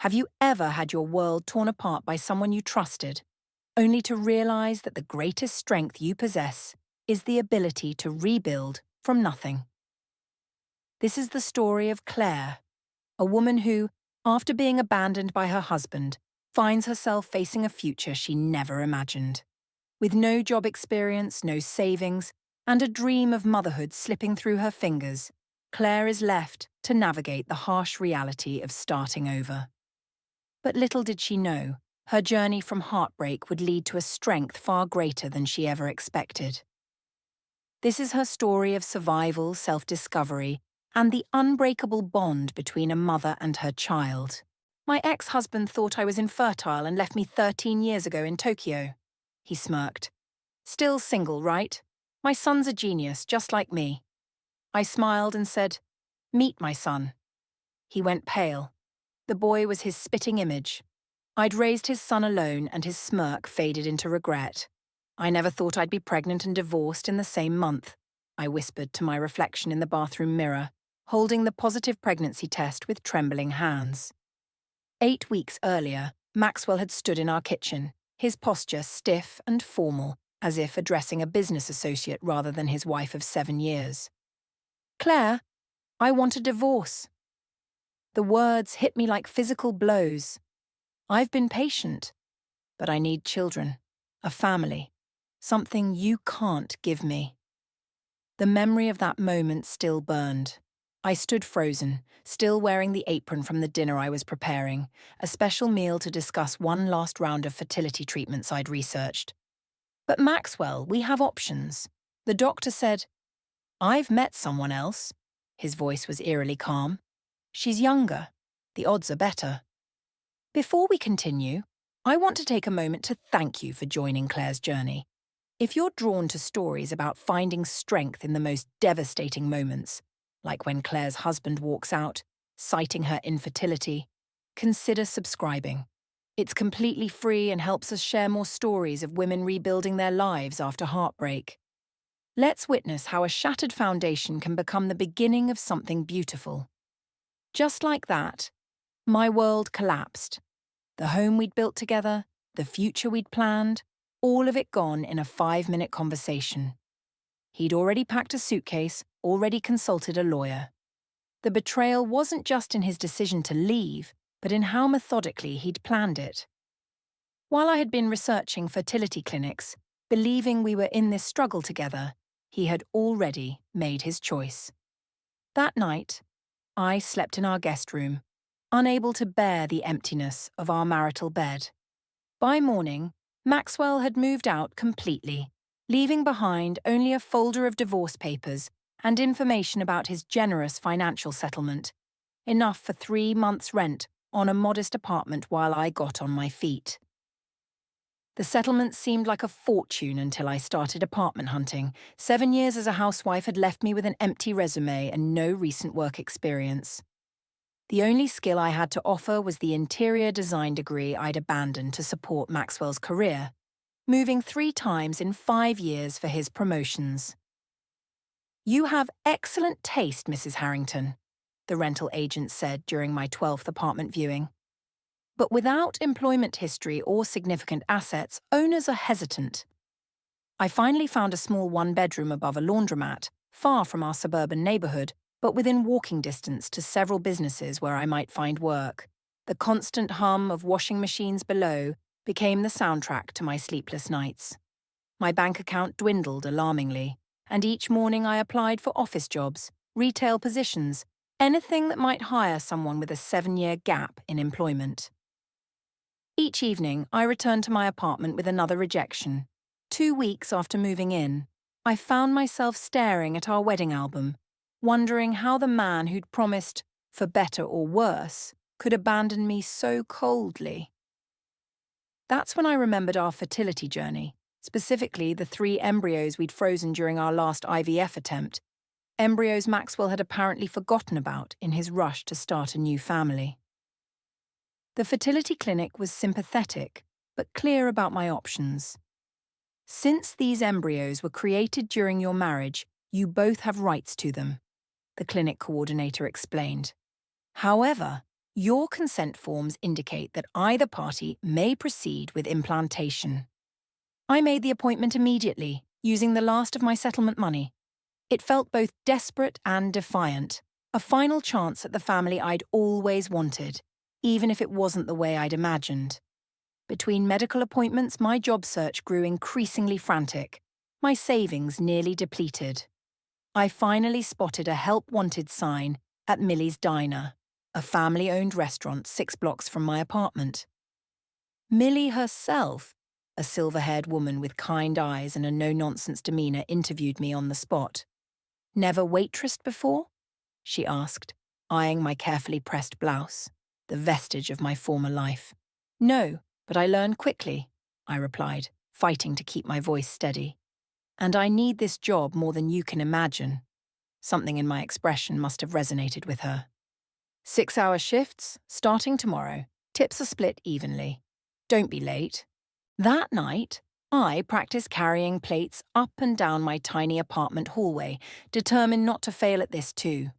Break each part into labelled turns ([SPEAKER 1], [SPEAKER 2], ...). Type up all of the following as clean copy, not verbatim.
[SPEAKER 1] Have you ever had your world torn apart by someone you trusted, only to realize that the greatest strength you possess is the ability to rebuild from nothing? This is the story of Claire, a woman who, after being abandoned by her husband, finds herself facing a future she never imagined. With no job experience, no savings, and a dream of motherhood slipping through her fingers, Claire is left to navigate the harsh reality of starting over. But little did she know, her journey from heartbreak would lead to a strength far greater than she ever expected. This is her story of survival, self-discovery, and the unbreakable bond between a mother and her child. My ex-husband thought I was infertile and left me 13 years ago in Tokyo. He smirked. Still single, right? My son's a genius, just like me. I smiled and said, "Meet my son." He went pale. The boy was his spitting image. I'd raised his son alone and his smirk faded into regret. I never thought I'd be pregnant and divorced in the same month, I whispered to my reflection in the bathroom mirror, holding the positive pregnancy test with trembling hands. 8 weeks earlier, Maxwell had stood in our kitchen, his posture stiff and formal, as if addressing a business associate rather than his wife of 7 years. "Claire, I want a divorce." The words hit me like physical blows. I've been patient, but I need children, a family, something you can't give me. The memory of that moment still burned. I stood frozen, still wearing the apron from the dinner I was preparing, a special meal to discuss one last round of fertility treatments I'd researched. "But Maxwell, we have options." The doctor said, "I've met someone else." His voice was eerily calm. "She's younger. The odds are better." Before we continue, I want to take a moment to thank you for joining Claire's journey. If you're drawn to stories about finding strength in the most devastating moments, like when Claire's husband walks out, citing her infertility, consider subscribing. It's completely free and helps us share more stories of women rebuilding their lives after heartbreak. Let's witness how a shattered foundation can become the beginning of something beautiful. Just like that, my world collapsed. The home we'd built together, the future we'd planned, all of it gone in a 5-minute conversation. He'd already packed a suitcase, already consulted a lawyer. The betrayal wasn't just in his decision to leave, but in how methodically he'd planned it. While I had been researching fertility clinics, believing we were in this struggle together, he had already made his choice. That night, I slept in our guest room, unable to bear the emptiness of our marital bed. By morning, Maxwell had moved out completely, leaving behind only a folder of divorce papers and information about his generous financial settlement, enough for 3 months' rent on a modest apartment while I got on my feet. The settlement seemed like a fortune until I started apartment hunting. 7 years as a housewife had left me with an empty resume and no recent work experience. The only skill I had to offer was the interior design degree I'd abandoned to support Maxwell's career, moving 3 times in 5 years for his promotions. "You have excellent taste, Mrs. Harrington," the rental agent said during my 12th apartment viewing. But without employment history or significant assets, owners are hesitant. I finally found a small 1-bedroom above a laundromat, far from our suburban neighborhood, but within walking distance to several businesses where I might find work. The constant hum of washing machines below became the soundtrack to my sleepless nights. My bank account dwindled alarmingly, and each morning I applied for office jobs, retail positions, anything that might hire someone with a 7-year gap in employment. Each evening, I returned to my apartment with another rejection. 2 weeks after moving in, I found myself staring at our wedding album, wondering how the man who'd promised, for better or worse, could abandon me so coldly. That's when I remembered our fertility journey, specifically the 3 embryos we'd frozen during our last IVF attempt, embryos Maxwell had apparently forgotten about in his rush to start a new family. The fertility clinic was sympathetic, but clear about my options. "Since these embryos were created during your marriage, you both have rights to them," the clinic coordinator explained. "However, Your consent forms indicate that either party may proceed with implantation. I made the appointment immediately, using the last of my settlement money. It felt both desperate and defiant, a final chance at the family I'd always wanted, even if it wasn't the way I'd imagined. Between medical appointments, my job search grew increasingly frantic, my savings nearly depleted. I finally spotted a help-wanted sign at Millie's Diner, a family-owned restaurant 6 blocks from my apartment. Millie herself, a silver-haired woman with kind eyes and a no-nonsense demeanour, interviewed me on the spot. "Never waitressed before?" she asked, eyeing my carefully pressed blouse, the vestige of my former life. "No, but I learn quickly," I replied, fighting to keep my voice steady. "And I need this job more than you can imagine." Something in my expression must have resonated with her. 6-hour shifts, starting tomorrow. Tips are split evenly. Don't be late. That night, I practiced carrying plates up and down my tiny apartment hallway, determined not to fail at this too.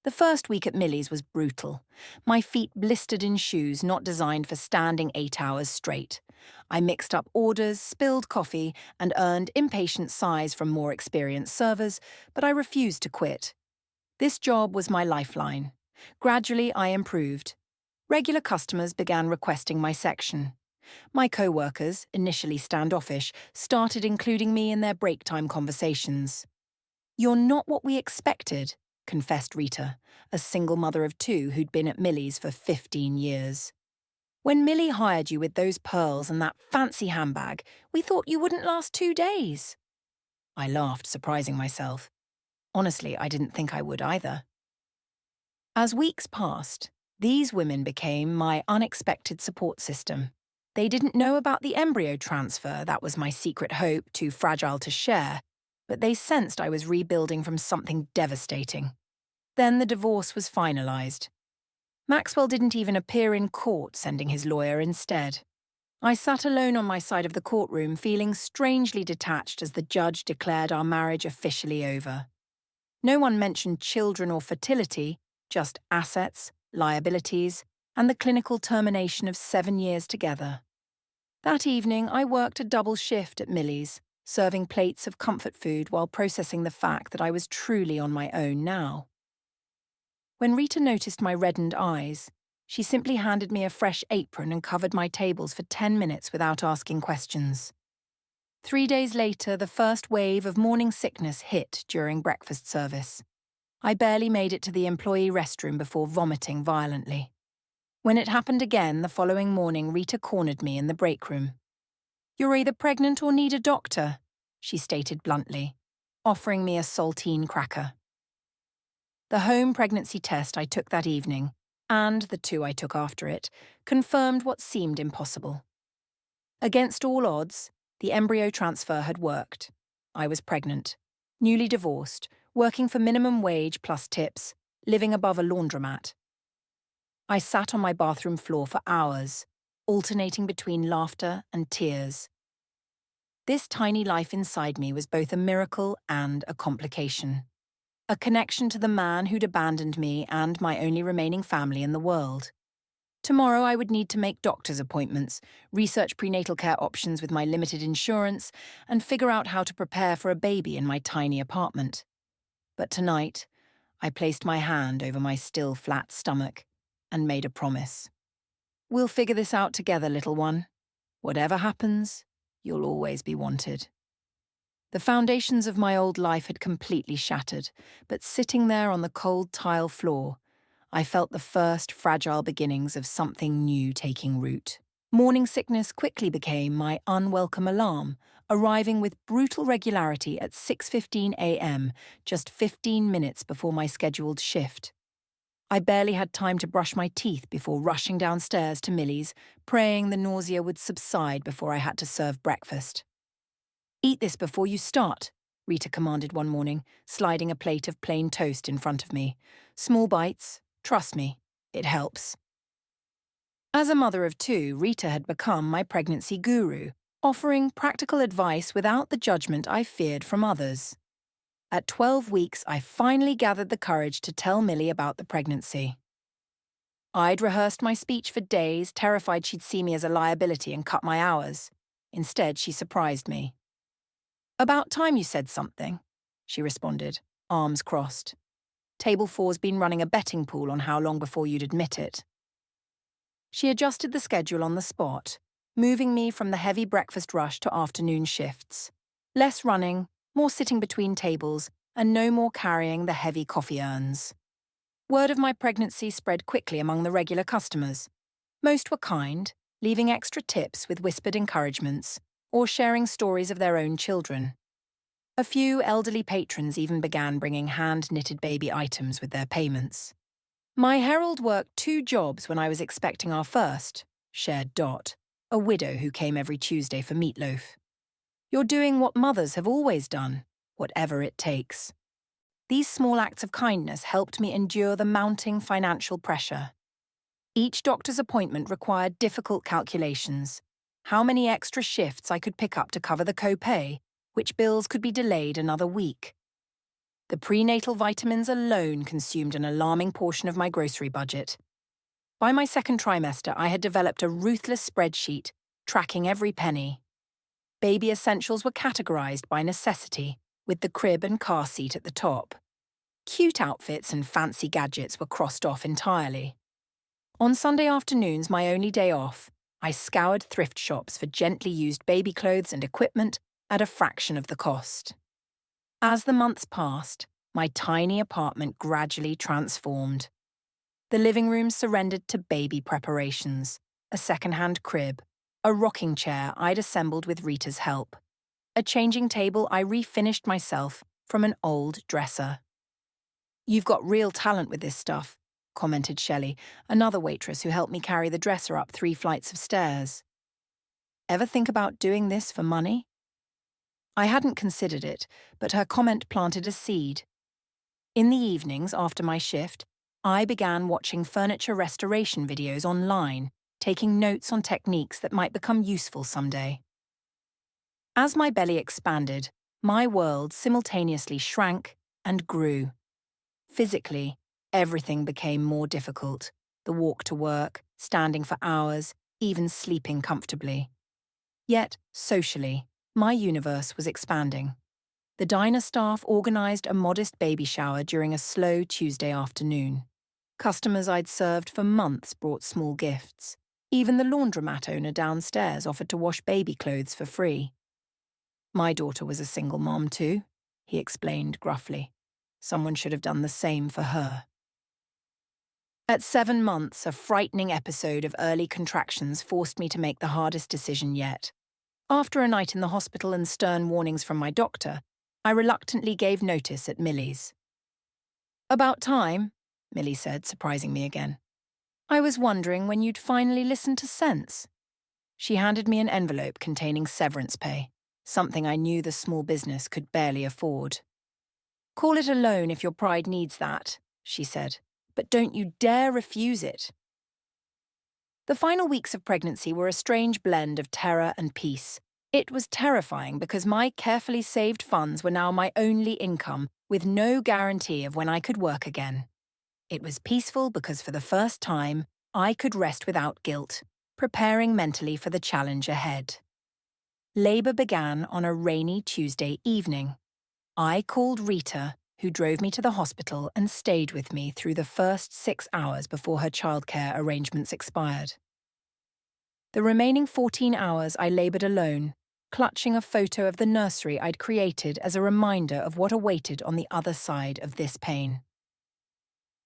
[SPEAKER 1] The first week at Millie's was brutal. My feet blistered in shoes not designed for standing 8 hours straight. I mixed up orders, spilled coffee, and earned impatient sighs from more experienced servers, but I refused to quit. This job was my lifeline. Gradually, I improved. Regular customers began requesting my section. My co-workers, initially standoffish, started including me in their break time conversations. "You're not what we expected," confessed Rita, a single mother of 2 who'd been at Millie's for 15 years. "When Millie hired you with those pearls and that fancy handbag, we thought you wouldn't last 2 days." I laughed, surprising myself. Honestly, I didn't think I would either. As weeks passed, these women became my unexpected support system. They didn't know about the embryo transfer, that was my secret hope, too fragile to share, but they sensed I was rebuilding from something devastating. Then the divorce was finalized. Maxwell didn't even appear in court, sending his lawyer instead. I sat alone on my side of the courtroom, feeling strangely detached as the judge declared our marriage officially over. No one mentioned children or fertility, just assets, liabilities, and the clinical termination of 7 years together. That evening, I worked a double shift at Millie's, serving plates of comfort food while processing the fact that I was truly on my own now. When Rita noticed my reddened eyes, she simply handed me a fresh apron and covered my tables for 10 minutes without asking questions. 3 days later, the first wave of morning sickness hit during breakfast service. I barely made it to the employee restroom before vomiting violently. When it happened again the following morning, Rita cornered me in the break room. "You're either pregnant or need a doctor," she stated bluntly, offering me a saltine cracker. The home pregnancy test I took that evening, and the 2 I took after it, confirmed what seemed impossible. Against all odds, the embryo transfer had worked. I was pregnant, newly divorced, working for minimum wage plus tips, living above a laundromat. I sat on my bathroom floor for hours, alternating between laughter and tears. This tiny life inside me was both a miracle and a complication. A connection to the man who'd abandoned me and my only remaining family in the world. Tomorrow I would need to make doctor's appointments, research prenatal care options with my limited insurance, and figure out how to prepare for a baby in my tiny apartment. But tonight, I placed my hand over my still flat stomach and made a promise. "We'll figure this out together, little one. Whatever happens, you'll always be wanted." The foundations of my old life had completely shattered, but sitting there on the cold tile floor, I felt the first fragile beginnings of something new taking root. Morning sickness quickly became my unwelcome alarm, arriving with brutal regularity at 6:15 a.m., just 15 minutes before my scheduled shift. I barely had time to brush my teeth before rushing downstairs to Millie's, praying the nausea would subside before I had to serve breakfast. "Eat this before you start," Rita commanded one morning, sliding a plate of plain toast in front of me. "Small bites. Trust me, it helps." As a mother of 2, Rita had become my pregnancy guru, offering practical advice without the judgment I feared from others. At 12 weeks, I finally gathered the courage to tell Millie about the pregnancy. I'd rehearsed my speech for days, terrified she'd see me as a liability and cut my hours. Instead, she surprised me. "About time you said something," she responded, arms crossed. "Table 4's been running a betting pool on how long before you'd admit it." She adjusted the schedule on the spot, moving me from the heavy breakfast rush to afternoon shifts. Less running, more sitting between tables, and no more carrying the heavy coffee urns. Word of my pregnancy spread quickly among the regular customers. Most were kind, leaving extra tips with whispered encouragements, or sharing stories of their own children. A few elderly patrons even began bringing hand-knitted baby items with their payments. "My herald worked 2 jobs when I was expecting our first," shared Dot, a widow who came every Tuesday for meatloaf. "You're doing what mothers have always done, whatever it takes." These small acts of kindness helped me endure the mounting financial pressure. Each doctor's appointment required difficult calculations. How many extra shifts I could pick up to cover the copay, which bills could be delayed another week. The prenatal vitamins alone consumed an alarming portion of my grocery budget. By my second trimester, I had developed a ruthless spreadsheet, tracking every penny. Baby essentials were categorized by necessity, with the crib and car seat at the top. Cute outfits and fancy gadgets were crossed off entirely. On Sunday afternoons, my only day off, I scoured thrift shops for gently used baby clothes and equipment at a fraction of the cost. As the months passed, my tiny apartment gradually transformed. The living room surrendered to baby preparations, a second-hand crib, a rocking chair I'd assembled with Rita's help, a changing table I refinished myself from an old dresser. "You've got real talent with this stuff," commented Shelley, another waitress who helped me carry the dresser up 3 flights of stairs. "Ever think about doing this for money?" I hadn't considered it, but her comment planted a seed. In the evenings after my shift, I began watching furniture restoration videos online, taking notes on techniques that might become useful someday. As my belly expanded, my world simultaneously shrank and grew. Physically, everything became more difficult. The walk to work, standing for hours, even sleeping comfortably. Yet, socially, my universe was expanding. The diner staff organized a modest baby shower during a slow Tuesday afternoon. Customers I'd served for months brought small gifts. Even the laundromat owner downstairs offered to wash baby clothes for free. "My daughter was a single mom too," he explained gruffly. "Someone should have done the same for her." At 7 months, a frightening episode of early contractions forced me to make the hardest decision yet. After a night in the hospital and stern warnings from my doctor, I reluctantly gave notice at Millie's. "About time," Millie said, surprising me again. "I was wondering when you'd finally listen to sense." She handed me an envelope containing severance pay, something I knew the small business could barely afford. "Call it a loan if your pride needs that," she said, "but don't you dare refuse it." The final weeks of pregnancy were a strange blend of terror and peace. It was terrifying because my carefully saved funds were now my only income, with no guarantee of when I could work again. It was peaceful because for the first time, I could rest without guilt, preparing mentally for the challenge ahead. Labour began on a rainy Tuesday evening. I called Rita, who drove me to the hospital and stayed with me through the first 6 hours before her childcare arrangements expired. The remaining 14 hours I laboured alone, clutching a photo of the nursery I'd created as a reminder of what awaited on the other side of this pain.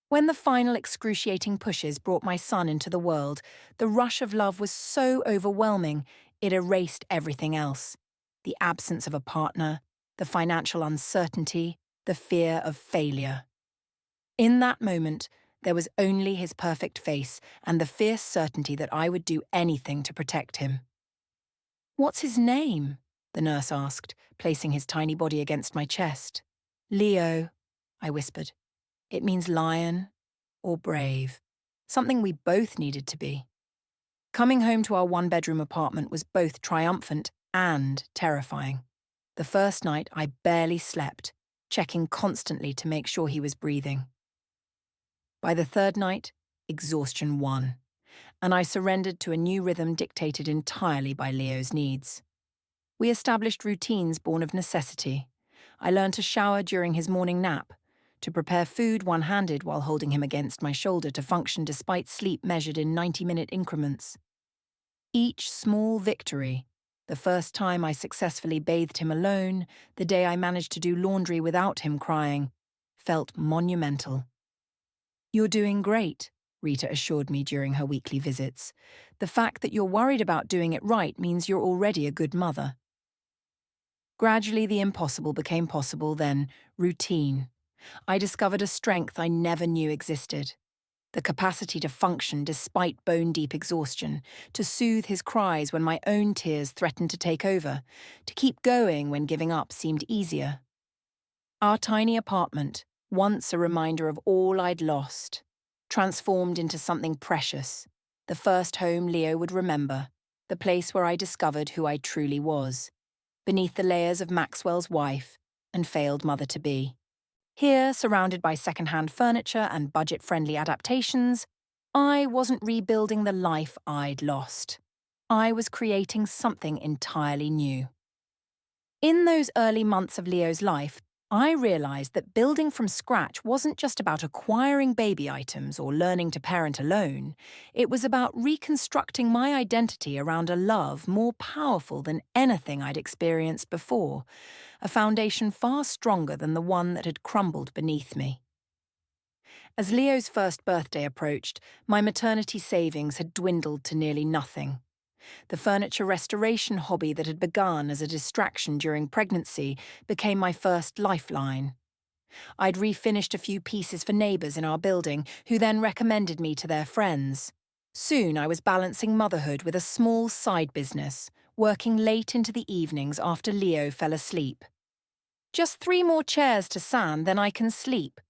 [SPEAKER 1] When the final excruciating pushes brought my son into the world, the rush of love was so overwhelming, it erased everything else. The absence of a partner, the financial uncertainty, the fear of failure. In that moment, there was only his perfect face and the fierce certainty that I would do anything to protect him. "What's his name?" the nurse asked, placing his tiny body against my chest. "Leo," I whispered. "It means lion or brave, something we both needed to be." Coming home to our 1-bedroom apartment was both triumphant and terrifying. The first night I barely slept, checking constantly to make sure he was breathing. By the third night, exhaustion won, and I surrendered to a new rhythm dictated entirely by Leo's needs. We established routines born of necessity. I learned to shower during his morning nap, to prepare food one-handed while holding him against my shoulder to function despite sleep measured in 90-minute increments. Each small victory, the first time I successfully bathed him alone, the day I managed to do laundry without him crying, felt monumental. "You're doing great," Rita assured me during her weekly visits. "The fact that you're worried about doing it right means you're already a good mother." Gradually, the impossible became possible, then routine. I discovered a strength I never knew existed. The capacity to function despite bone-deep exhaustion, to soothe his cries when my own tears threatened to take over, to keep going when giving up seemed easier. Our tiny apartment, once a reminder of all I'd lost, transformed into something precious, the first home Leo would remember, the place where I discovered who I truly was, beneath the layers of Maxwell's wife and failed mother-to-be. Here, surrounded by second-hand furniture and budget-friendly adaptations, I wasn't rebuilding the life I'd lost. I was creating something entirely new. In those early months of Leo's life, I realized that building from scratch wasn't just about acquiring baby items or learning to parent alone. It was about reconstructing my identity around a love more powerful than anything I'd experienced before, a foundation far stronger than the one that had crumbled beneath me. As Leo's first birthday approached, my maternity savings had dwindled to nearly nothing. The furniture restoration hobby that had begun as a distraction during pregnancy became my first lifeline. I'd refinished a few pieces for neighbours in our building, who then recommended me to their friends. Soon I was balancing motherhood with a small side business, working late into the evenings after Leo fell asleep. "Just 3 more chairs to sand, then I can sleep,"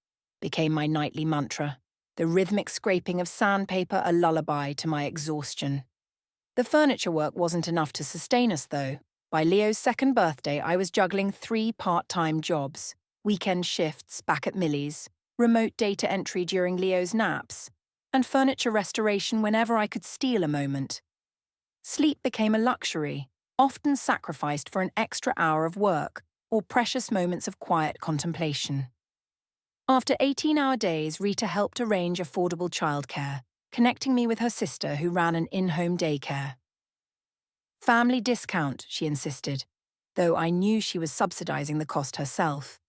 [SPEAKER 1] became my nightly mantra, the rhythmic scraping of sandpaper a lullaby to my exhaustion. The furniture work wasn't enough to sustain us, though. By Leo's second birthday, I was juggling 3 part-time jobs, weekend shifts back at Millie's, remote data entry during Leo's naps, and furniture restoration whenever I could steal a moment. Sleep became a luxury, often sacrificed for an extra hour of work or precious moments of quiet contemplation. After 18-hour days, Rita helped arrange affordable childcare, connecting me with her sister who ran an in-home daycare. "Family discount," she insisted, though I knew she was subsidizing the cost herself.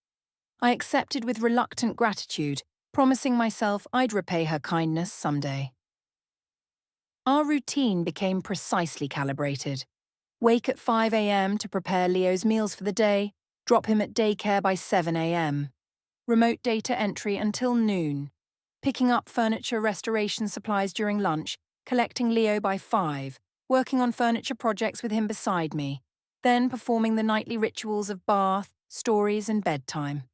[SPEAKER 1] I accepted with reluctant gratitude, promising myself I'd repay her kindness someday. Our routine became precisely calibrated. Wake at 5 a.m. to prepare Leo's meals for the day, drop him at daycare by 7 a.m. Remote data entry until noon, picking up furniture restoration supplies during lunch, collecting Leo by 5, working on furniture projects with him beside me, then performing the nightly rituals of bath, stories, and bedtime.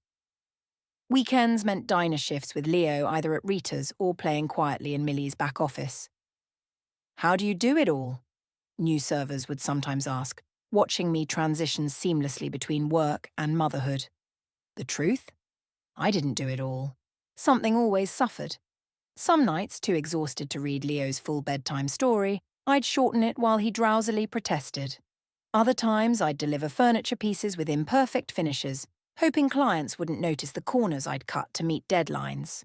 [SPEAKER 1] Weekends meant diner shifts with Leo either at Rita's or playing quietly in Millie's back office. "How do you do it all?" new servers would sometimes ask, watching me transition seamlessly between work and motherhood. The truth? I didn't do it all. Something always suffered. Some nights, too exhausted to read Leo's full bedtime story, I'd shorten it while he drowsily protested. Other times, I'd deliver furniture pieces with imperfect finishes, hoping clients wouldn't notice the corners I'd cut to meet deadlines.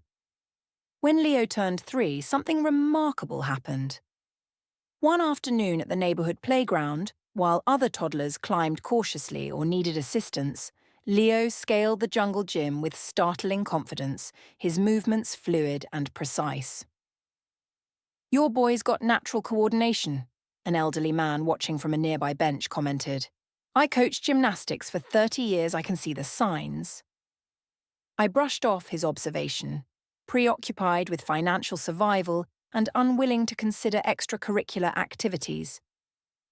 [SPEAKER 1] When Leo turned 3, something remarkable happened. One afternoon at the neighborhood playground, while other toddlers climbed cautiously or needed assistance, Leo scaled the jungle gym with startling confidence, his movements fluid and precise. "Your boy's got natural coordination," an elderly man watching from a nearby bench commented. "I coached gymnastics for 30 years, I can see the signs." I brushed off his observation, preoccupied with financial survival and unwilling to consider extracurricular activities.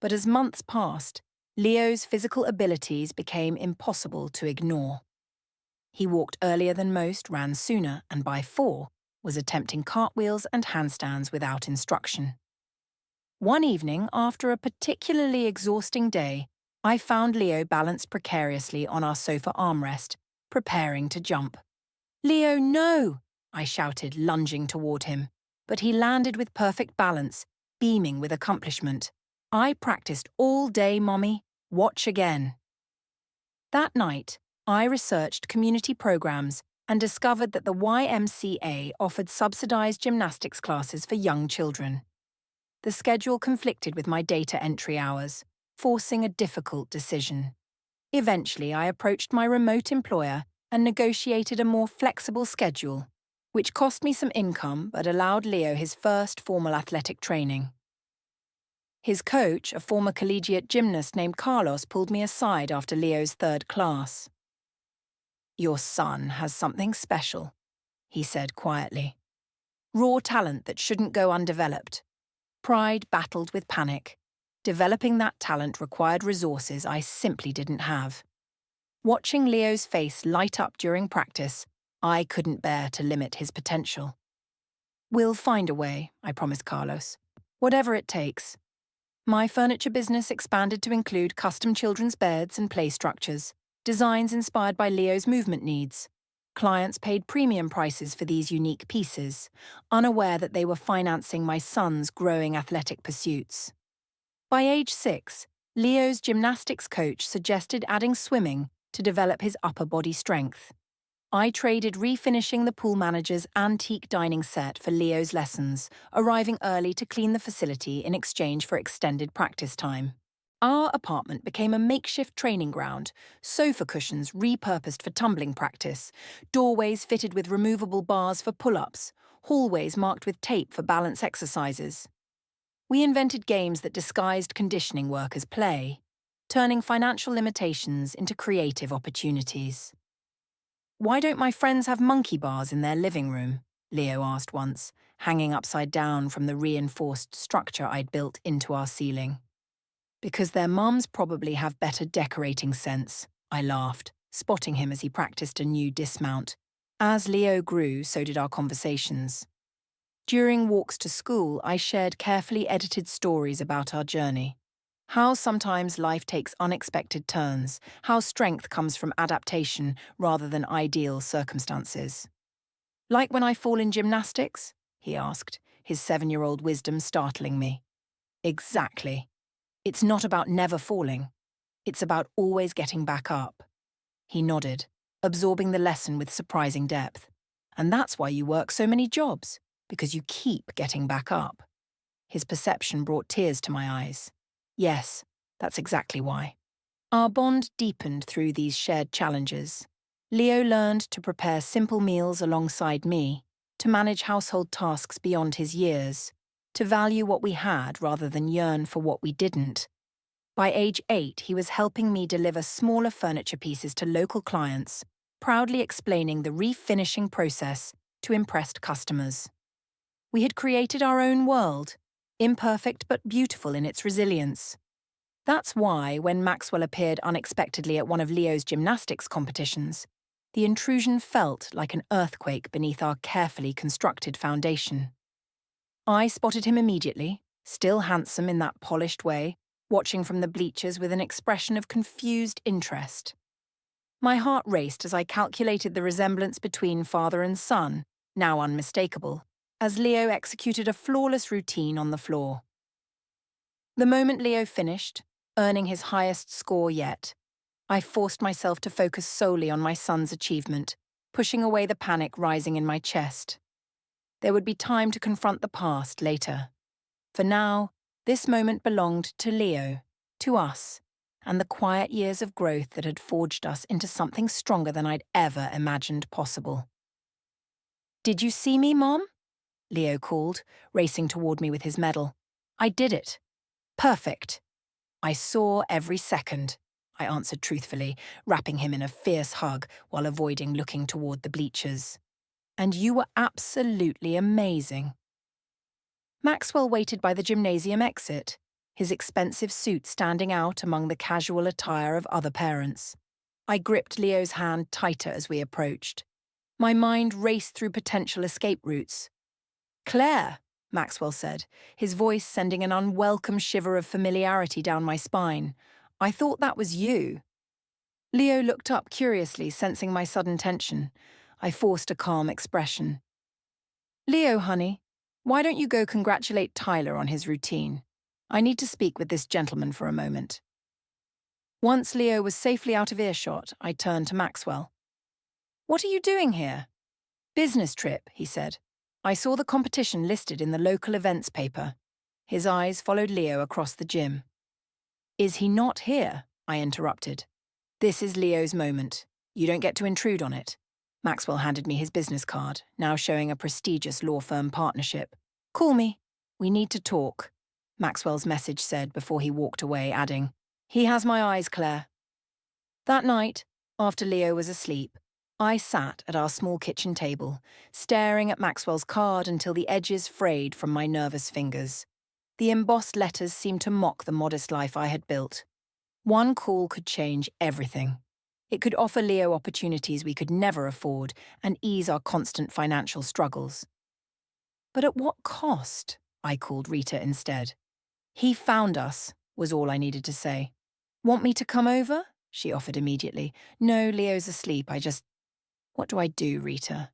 [SPEAKER 1] But as months passed, Leo's physical abilities became impossible to ignore. He walked earlier than most, ran sooner, and by 4, was attempting cartwheels and handstands without instruction. One evening, after a particularly exhausting day, I found Leo balanced precariously on our sofa armrest, preparing to jump. "Leo, no!" I shouted, lunging toward him. but he landed with perfect balance, beaming with accomplishment. I practiced all day, Mommy. Watch again. That night, I researched community programs and discovered that the YMCA offered subsidized gymnastics classes for young children. The schedule conflicted with my data entry hours, forcing a difficult decision. Eventually, I approached my remote employer and negotiated a more flexible schedule, which cost me some income but allowed Leo his first formal athletic training. His coach, a former collegiate gymnast named Carlos, pulled me aside after Leo's third class. "Your son has something special," he said quietly. "Raw talent that shouldn't go undeveloped." Pride battled with panic. Developing that talent required resources I simply didn't have. Watching Leo's face light up during practice, I couldn't bear to limit his potential. "We'll find a way," I promised Carlos. "Whatever it takes." My furniture business expanded to include custom children's beds and play structures, designs inspired by Leo's movement needs. Clients paid premium prices for these unique pieces, unaware that they were financing my son's growing athletic pursuits. By age 6, Leo's gymnastics coach suggested adding swimming to develop his upper body strength. I traded refinishing the pool manager's antique dining set for Leo's lessons, arriving early to clean the facility in exchange for extended practice time. Our apartment became a makeshift training ground, sofa cushions repurposed for tumbling practice, doorways fitted with removable bars for pull-ups, hallways marked with tape for balance exercises. We invented games that disguised conditioning work as play, turning financial limitations into creative opportunities. "Why don't my friends have monkey bars in their living room?" Leo asked once, hanging upside down from the reinforced structure I'd built into our ceiling. "Because their mums probably have better decorating sense," I laughed, spotting him as he practiced a new dismount. As Leo grew, so did our conversations. During walks to school, I shared carefully edited stories about our journey. How sometimes life takes unexpected turns, how strength comes from adaptation rather than ideal circumstances. "Like when I fall in gymnastics?" he asked, his 7-year-old wisdom startling me. "Exactly. It's not about never falling. It's about always getting back up." He nodded, absorbing the lesson with surprising depth. "And that's why you work so many jobs, because you keep getting back up." His perception brought tears to my eyes. Yes, that's exactly why. Our bond deepened through these shared challenges. Leo learned to prepare simple meals alongside me, to manage household tasks beyond his years, to value what we had rather than yearn for what we didn't. By age 8, he was helping me deliver smaller furniture pieces to local clients, proudly explaining the refinishing process to impressed customers. We had created our own world, imperfect but beautiful in its resilience. That's why, when Maxwell appeared unexpectedly at one of Leo's gymnastics competitions, the intrusion felt like an earthquake beneath our carefully constructed foundation. I spotted him immediately, still handsome in that polished way, watching from the bleachers with an expression of confused interest. My heart raced as I calculated the resemblance between father and son, now unmistakable, as Leo executed a flawless routine on the floor. The moment Leo finished, earning his highest score yet, I forced myself to focus solely on my son's achievement, pushing away the panic rising in my chest. There would be time to confront the past later. For now, this moment belonged to Leo, to us, and the quiet years of growth that had forged us into something stronger than I'd ever imagined possible. "Did you see me, Mom?" Leo called, racing toward me with his medal. "I did it. Perfect." "I saw every second," I answered truthfully, wrapping him in a fierce hug while avoiding looking toward the bleachers. "And you were absolutely amazing." Maxwell waited by the gymnasium exit, his expensive suit standing out among the casual attire of other parents. I gripped Leo's hand tighter as we approached. My mind raced through potential escape routes. "Claire," Maxwell said, his voice sending an unwelcome shiver of familiarity down my spine. "I thought that was you." Leo looked up curiously, sensing my sudden tension. I forced a calm expression. "Leo, honey, Why don't you go congratulate Tyler on his routine? I need to speak with this gentleman for a moment. Once Leo was safely out of earshot, I turned to Maxwell. What are you doing here? Business trip, he said. I saw the competition listed in the local events paper. His eyes followed Leo across the gym. Is he not here? I interrupted. This is Leo's moment. You don't get to intrude on it. Maxwell handed me his business card, now showing a prestigious law firm partnership. Call me. We need to talk, Maxwell's message said before he walked away, adding, He has my eyes, Claire. That night, after Leo was asleep, I sat at our small kitchen table, staring at Maxwell's card until the edges frayed from my nervous fingers. The embossed letters seemed to mock the modest life I had built. One call could change everything. It could offer Leo opportunities we could never afford and ease our constant financial struggles. But at what cost? I called Rita instead. He found us, was all I needed to say. Want me to come over? She offered immediately. No, Leo's asleep. What do I do, Rita?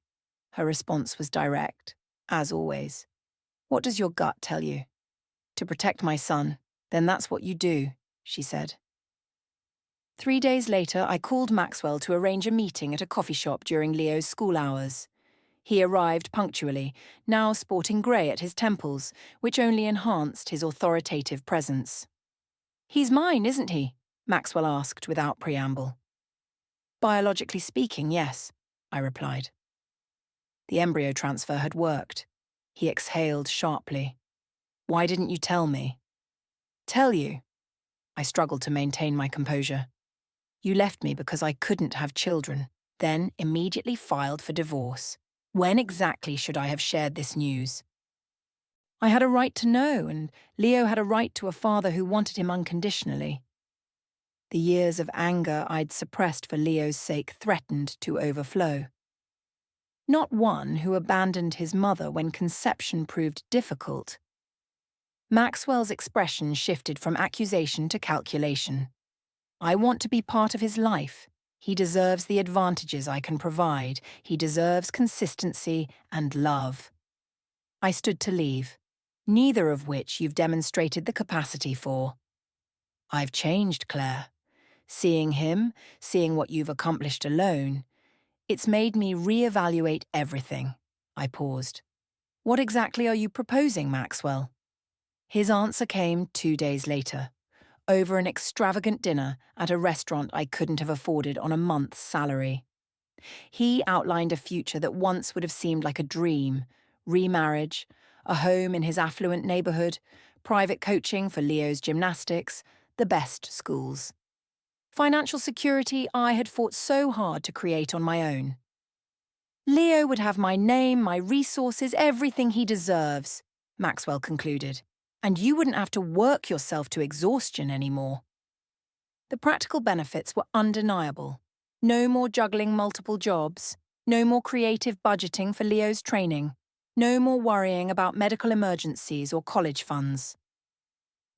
[SPEAKER 1] Her response was direct, as always. What does your gut tell you? To protect my son. Then that's what you do, she said. 3 days later, I called Maxwell to arrange a meeting at a coffee shop during Leo's school hours. He arrived punctually, now sporting grey at his temples, which only enhanced his authoritative presence. He's mine, isn't he? Maxwell asked without preamble. Biologically speaking, yes, I replied. The embryo transfer had worked. He exhaled sharply. Why didn't you tell me? Tell you? I struggled to maintain my composure. You left me because I couldn't have children, then immediately filed for divorce. When exactly should I have shared this news? I had a right to know, and Leo had a right to a father who wanted him unconditionally. The years of anger I'd suppressed for Leo's sake threatened to overflow. Not one who abandoned his mother when conception proved difficult. Maxwell's expression shifted from accusation to calculation. I want to be part of his life. He deserves the advantages I can provide. He deserves consistency and love. I stood to leave, neither of which you've demonstrated the capacity for. I've changed, Claire. Seeing him, seeing what you've accomplished alone, it's made me reevaluate everything. I paused. What exactly are you proposing, Maxwell? His answer came 2 days later, over an extravagant dinner at a restaurant I couldn't have afforded on a month's salary. He outlined a future that once would have seemed like a dream: remarriage, a home in his affluent neighborhood, private coaching for Leo's gymnastics, the best schools. Financial security I had fought so hard to create on my own. Leo would have my name, my resources, everything he deserves, Maxwell concluded, and you wouldn't have to work yourself to exhaustion anymore. The practical benefits were undeniable. No more juggling multiple jobs, no more creative budgeting for Leo's training, no more worrying about medical emergencies or college funds.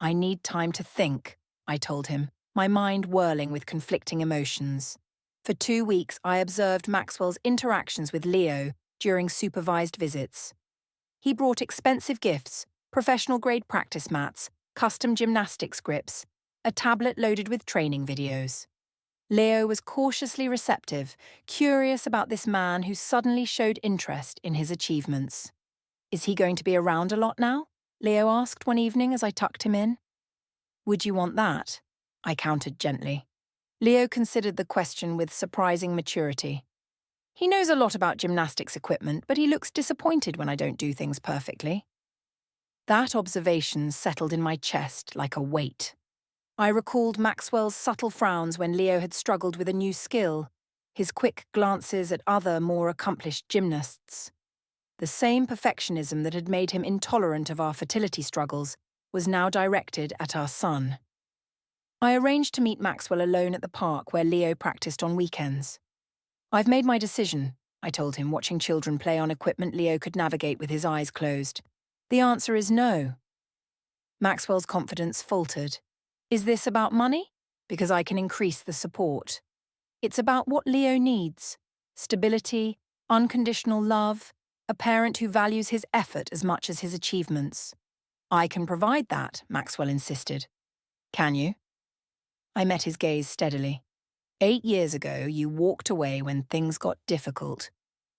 [SPEAKER 1] I need time to think, I told him, my mind whirling with conflicting emotions. For 2 weeks, I observed Maxwell's interactions with Leo during supervised visits. He brought expensive gifts, professional-grade practice mats, custom gymnastics grips, a tablet loaded with training videos. Leo was cautiously receptive, curious about this man who suddenly showed interest in his achievements. Is he going to be around a lot now? Leo asked one evening as I tucked him in. Would you want that? I countered gently. Leo considered the question with surprising maturity. He knows a lot about gymnastics equipment, but he looks disappointed when I don't do things perfectly. That observation settled in my chest like a weight. I recalled Maxwell's subtle frowns when Leo had struggled with a new skill, his quick glances at other, more accomplished gymnasts. The same perfectionism that had made him intolerant of our fertility struggles was now directed at our son. I arranged to meet Maxwell alone at the park where Leo practiced on weekends. I've made my decision, I told him, watching children play on equipment Leo could navigate with his eyes closed. The answer is no. Maxwell's confidence faltered. Is this about money? Because I can increase the support. It's about what Leo needs: stability, unconditional love, a parent who values his effort as much as his achievements. I can provide that, Maxwell insisted. Can you? I met his gaze steadily. 8 years ago, you walked away when things got difficult.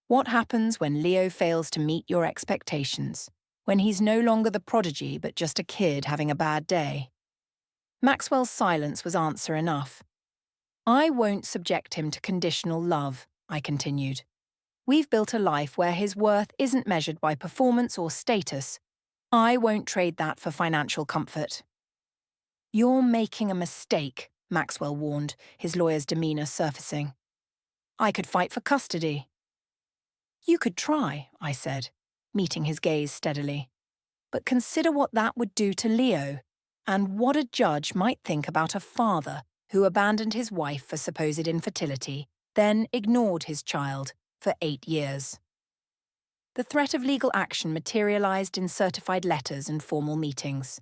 [SPEAKER 1] What happens when Leo fails to meet your expectations? When he's no longer the prodigy but just a kid having a bad day? Maxwell's silence was answer enough. I won't subject him to conditional love, I continued. We've built a life where his worth isn't measured by performance or status. I won't trade that for financial comfort. You're making a mistake, Maxwell warned, his lawyer's demeanour surfacing. I could fight for custody. You could try, I said, meeting his gaze steadily. But consider what that would do to Leo, and what a judge might think about a father who abandoned his wife for supposed infertility, then ignored his child for 8 years. The threat of legal action materialized in certified letters and formal meetings.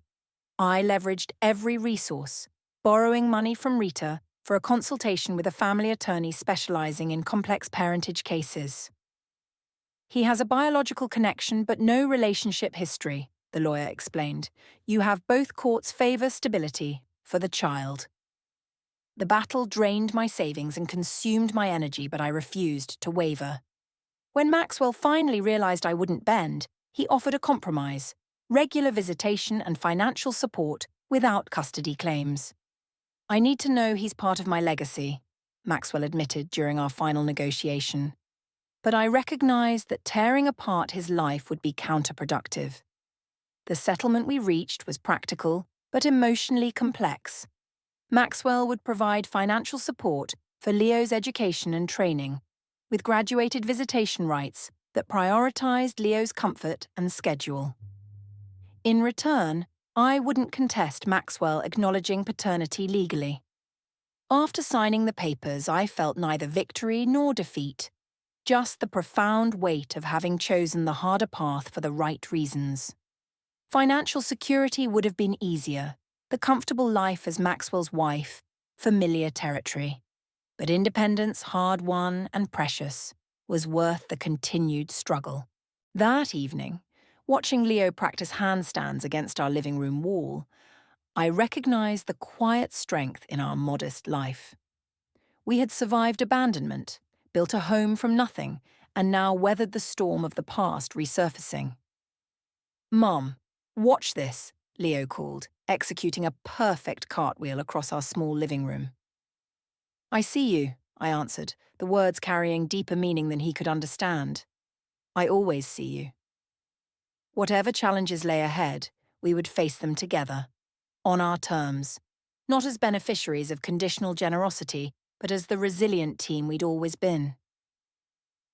[SPEAKER 1] I leveraged every resource, borrowing money from Rita for a consultation with a family attorney specializing in complex parentage cases. He has a biological connection but no relationship history, the lawyer explained. You have both courts favor stability for the child. The battle drained my savings and consumed my energy, but I refused to waver. When Maxwell finally realized I wouldn't bend, he offered a compromise: regular visitation and financial support without custody claims. I need to know he's part of my legacy, Maxwell admitted during our final negotiation. But I recognized that tearing apart his life would be counterproductive. The settlement we reached was practical, but emotionally complex. Maxwell would provide financial support for Leo's education and training, with graduated visitation rights that prioritized Leo's comfort and schedule. In return, I wouldn't contest Maxwell acknowledging paternity legally. After signing the papers, I felt neither victory nor defeat, just the profound weight of having chosen the harder path for the right reasons. Financial security would have been easier, the comfortable life as Maxwell's wife, familiar territory. But independence, hard-won and precious, was worth the continued struggle. That evening, watching Leo practice handstands against our living room wall, I recognized the quiet strength in our modest life. We had survived abandonment, built a home from nothing, and now weathered the storm of the past resurfacing. "Mom, watch this," Leo called, executing a perfect cartwheel across our small living room. "I see you," I answered, the words carrying deeper meaning than he could understand. "I always see you." Whatever challenges lay ahead, we would face them together, on our terms, not as beneficiaries of conditional generosity, but as the resilient team we'd always been.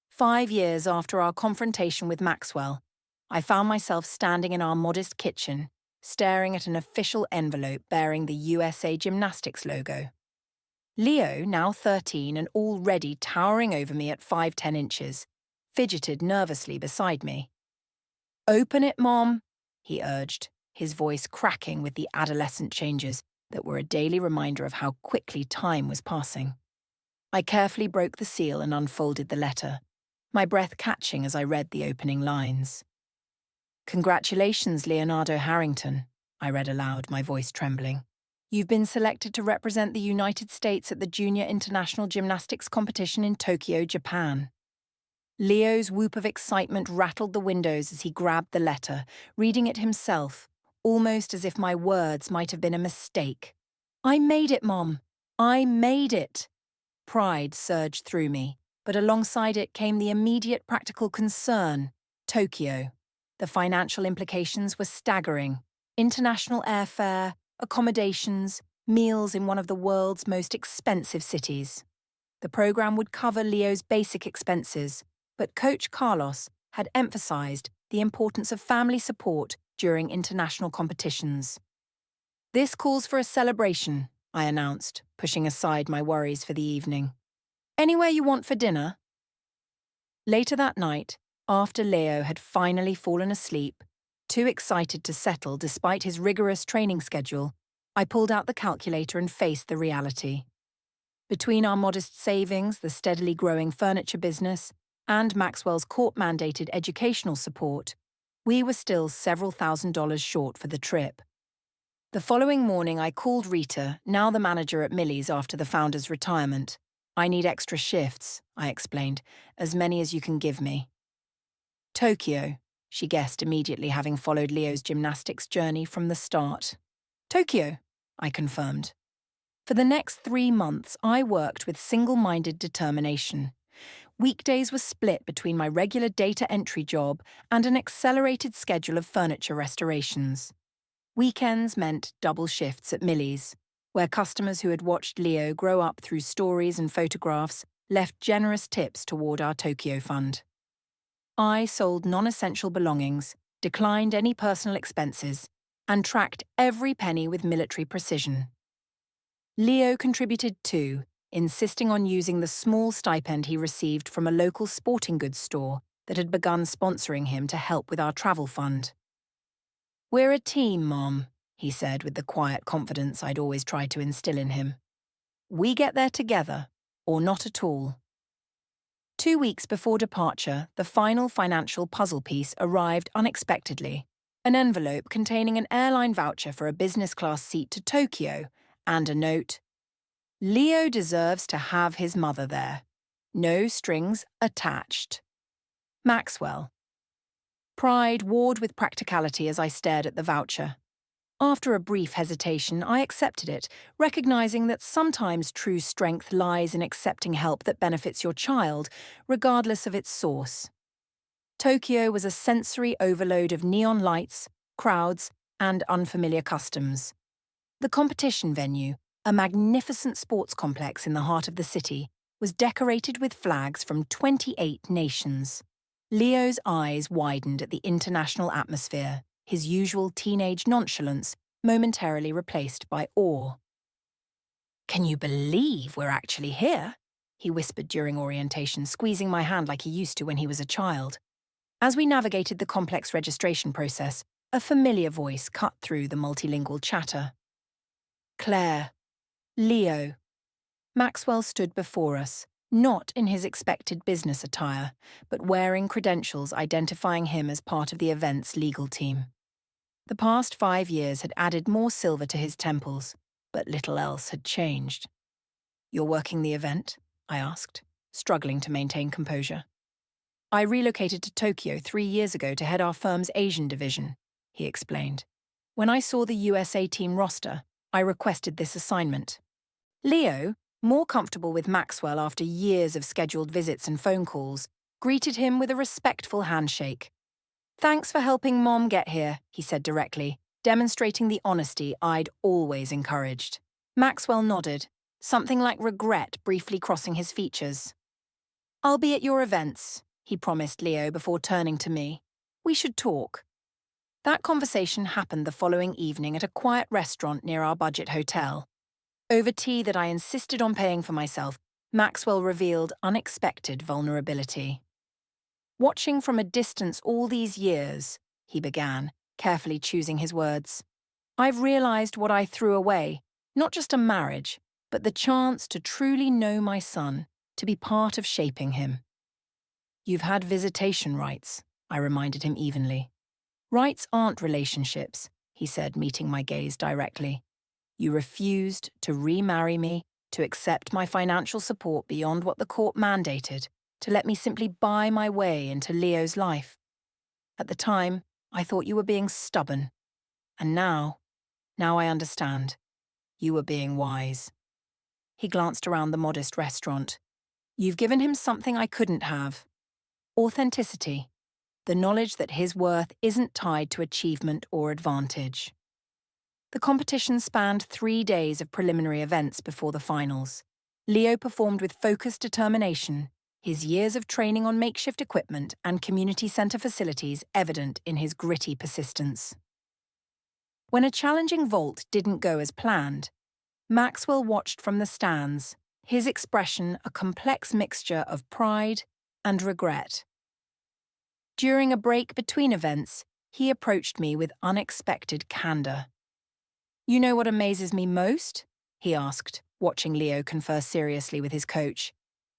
[SPEAKER 1] 5 years after our confrontation with Maxwell, I found myself standing in our modest kitchen, staring at an official envelope bearing the USA Gymnastics logo. Leo, now 13 and already towering over me at 5'10" inches, fidgeted nervously beside me. "Open it, Mom," he urged, his voice cracking with the adolescent changes that were a daily reminder of how quickly time was passing. I carefully broke the seal and unfolded the letter, my breath catching as I read the opening lines. "Congratulations, Leonardo Harrington," I read aloud, my voice trembling. "You've been selected to represent the United States at the Junior International Gymnastics Competition in Tokyo, Japan." Leo's whoop of excitement rattled the windows as he grabbed the letter, reading it himself, almost as if my words might have been a mistake. "I made it, Mom! I made it!" Pride surged through me, but alongside it came the immediate practical concern: Tokyo. The financial implications were staggering. International airfare, accommodations, meals in one of the world's most expensive cities. The program would cover Leo's basic expenses, but Coach Carlos had emphasized the importance of family support during international competitions. "This calls for a celebration," I announced, pushing aside my worries for the evening. "Anywhere you want for dinner?" Later that night, after Leo had finally fallen asleep, too excited to settle despite his rigorous training schedule, I pulled out the calculator and faced the reality. Between our modest savings, the steadily growing furniture business, and Maxwell's court-mandated educational support, we were still several $1,000s short for the trip. The following morning, I called Rita, now the manager at Millie's after the founder's retirement. "I need extra shifts," I explained, "as many as you can give me." "Tokyo," she guessed immediately, having followed Leo's gymnastics journey from the start. "Tokyo," I confirmed. For the next 3 months, I worked with single-minded determination. Weekdays were split between my regular data entry job and an accelerated schedule of furniture restorations. Weekends meant double shifts at Millie's, where customers who had watched Leo grow up through stories and photographs left generous tips toward our Tokyo fund. I sold non-essential belongings, declined any personal expenses, and tracked every penny with military precision. Leo contributed too, insisting on using the small stipend he received from a local sporting goods store that had begun sponsoring him to help with our travel fund. "We're a team, Mom," he said with the quiet confidence I'd always tried to instill in him. "We get there together, or not at all." 2 weeks before departure, the final financial puzzle piece arrived unexpectedly. An envelope containing an airline voucher for a business-class seat to Tokyo, and a note: "Leo deserves to have his mother there. No strings attached. Maxwell." Pride warred with practicality as I stared at the voucher. After a brief hesitation, I accepted it, recognizing that sometimes true strength lies in accepting help that benefits your child, regardless of its source. Tokyo was a sensory overload of neon lights, crowds, and unfamiliar customs. The competition venue, a magnificent sports complex in the heart of the city, was decorated with flags from 28 nations. Leo's eyes widened at the international atmosphere, his usual teenage nonchalance momentarily replaced by awe. "Can you believe we're actually here?" he whispered during orientation, squeezing my hand like he used to when he was a child. As we navigated the complex registration process, a familiar voice cut through the multilingual chatter. "Claire. Leo." Maxwell stood before us, not in his expected business attire, but wearing credentials identifying him as part of the event's legal team. The past 5 years had added more silver to his temples, but little else had changed. "You're working the event?" I asked, struggling to maintain composure. "I relocated to Tokyo 3 years ago to head our firm's Asian division," he explained. "When I saw the USA team roster, I requested this assignment." Leo, more comfortable with Maxwell after years of scheduled visits and phone calls, greeted him with a respectful handshake. "Thanks for helping Mom get here," he said directly, demonstrating the honesty I'd always encouraged. Maxwell nodded, something like regret briefly crossing his features. "I'll be at your events," he promised Leo before turning to me. "We should talk." That conversation happened the following evening at a quiet restaurant near our budget hotel. Over tea that I insisted on paying for myself, Maxwell revealed unexpected vulnerability. "Watching from a distance all these years," he began, carefully choosing his words, "I've realized what I threw away, not just a marriage, but the chance to truly know my son, to be part of shaping him." "You've had visitation rights," I reminded him evenly. "Rights aren't relationships," he said, meeting my gaze directly. "You refused to remarry me, to accept my financial support beyond what the court mandated, to let me simply buy my way into Leo's life. At the time, I thought you were being stubborn. And now I understand. You were being wise." He glanced around the modest restaurant. "You've given him something I couldn't have. Authenticity. The knowledge that his worth isn't tied to achievement or advantage." The competition spanned 3 days of preliminary events before the finals. Leo performed with focused determination, his years of training on makeshift equipment and community center facilities evident in his gritty persistence. When a challenging vault didn't go as planned, Maxwell watched from the stands, his expression a complex mixture of pride and regret. During a break between events, he approached me with unexpected candor. "You know what amazes me most?" he asked, watching Leo confer seriously with his coach.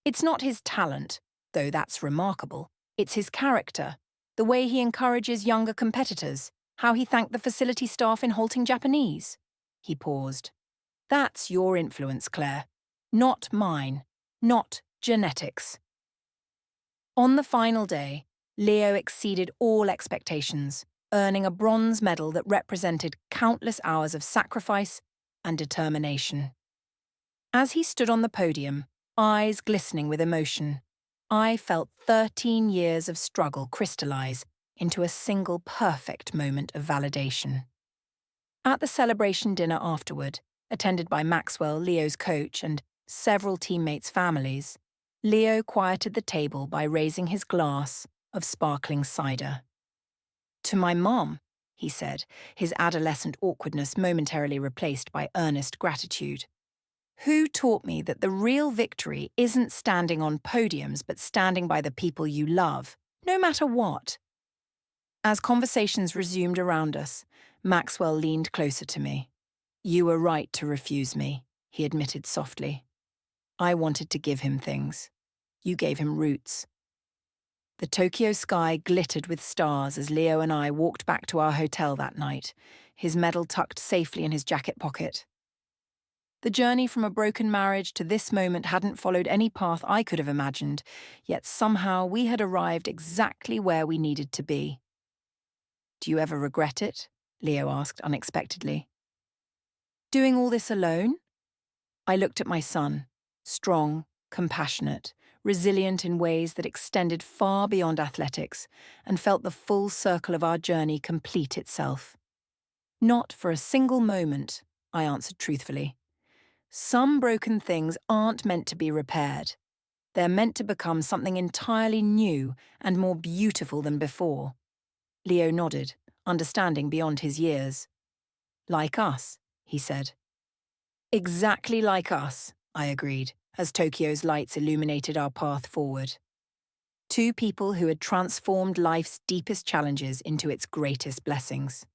[SPEAKER 1] "It's not his talent, though that's remarkable. It's his character, the way he encourages younger competitors, how he thanked the facility staff in halting Japanese." He paused. "That's your influence, Claire. Not mine. Not genetics." On the final day, Leo exceeded all expectations, earning a bronze medal that represented countless hours of sacrifice and determination. As he stood on the podium, eyes glistening with emotion, I felt 13 years of struggle crystallize into a single perfect moment of validation. At the celebration dinner afterward, attended by Maxwell, Leo's coach, and several teammates' families, Leo quieted the table by raising his glass of sparkling cider. "To my mom," he said, his adolescent awkwardness momentarily replaced by earnest gratitude. "Who taught me that the real victory isn't standing on podiums but standing by the people you love, no matter what?" As conversations resumed around us, Maxwell leaned closer to me. "You were right to refuse me," he admitted softly. "I wanted to give him things. You gave him roots." The Tokyo sky glittered with stars as Leo and I walked back to our hotel that night, his medal tucked safely in his jacket pocket. The journey from a broken marriage to this moment hadn't followed any path I could have imagined, yet somehow we had arrived exactly where we needed to be. "Do you ever regret it?" Leo asked unexpectedly. "Doing all this alone?" I looked at my son, strong, compassionate, resilient in ways that extended far beyond athletics, and felt the full circle of our journey complete itself. "Not for a single moment," I answered truthfully. "Some broken things aren't meant to be repaired. They're meant to become something entirely new and more beautiful than before." Leo nodded, understanding beyond his years. "Like us," he said. "Exactly like us," I agreed, as Tokyo's lights illuminated our path forward. Two people who had transformed life's deepest challenges into its greatest blessings.